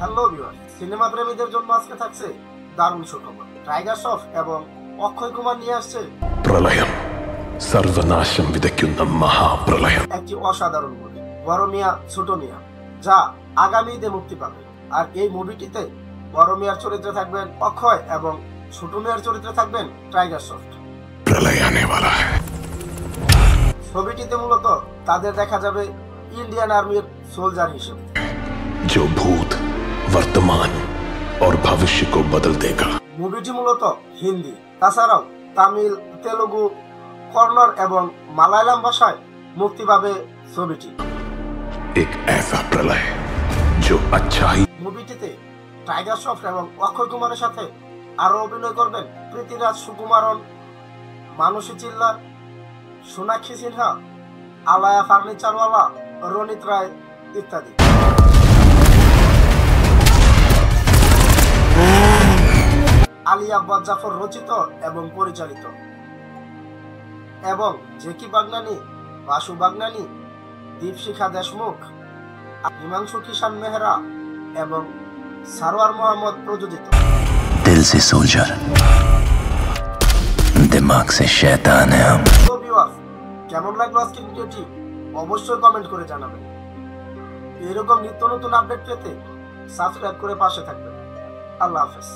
Hello viewers, cinema প্রেমীদের জন্য আজকে থাকছে দারুণ সুখবর। টাইগার শ্রফ এবং অক্ষয় কুমার নিয়ে আসছে പ്രളയം സർവനാശം വിതയ്ക്കുന്ന മഹാപ്രളയം, একটি অসাধারণ মুভি বড় মিয়া ছোট মিয়া, যা আগামী ঈদে মুক্তি পাবে। আর এই মুভিটিতে বড় মিয়ার চরিত্রে থাকবেন অক্ষয় এবং ছোট মিয়ার চরিত্রে থাকবেন টাইগার শ্রফ। प्रलय आने वाला है। ছবিটিতে মূলত তাদের দেখা যাবে ইন্ডিয়ান আর্মির সোলজার হিসেবে, जो भूत वर्तमान और भविष्य को बदल देगा। মুভিটি মূলত হিন্দি, তাছাড়াও তামিল, তেলুগু, কন্নড় এবং মালায়ালাম ভাষায় মুক্তি পাবে ছবিটি। एक ऐसा प्रलय जो अच्छाई মুভিটিতে টাইগার শ্রফ এবং অক্ষয় কুমারের সাথে আরো অভিনয় করবেন পৃথ্বীরাজ সুকুমারন, মানসী চিল্লার, সোনাক্ষী সিনহা, আলায়া ফার্নিচারওয়ালা, রনিত রায় ইত্যাদি। আলী আব্বাস জাফর রচিত এবং পরিচালিত, এবং জেকি বাগনানি, বাসু বাগনানি, দীপশিখা দেশমুখ, হিমাংশু কিষান মেহরা এবং সারোয়ার মোহাম্মদ প্রযোজিত। दिल से सोल्जर, दिमाग से शैतान है हम। তো ভিউয়ার্স, কেমন লাগলো আজকের ভিডিওটি অবশ্যই কমেন্ট করে জানাবেন। এরকম নিত্য নতুন আপডেট পেতে সাবস্ক্রাইব করে পাশে থাকবেন। আল্লাহ হাফেজ।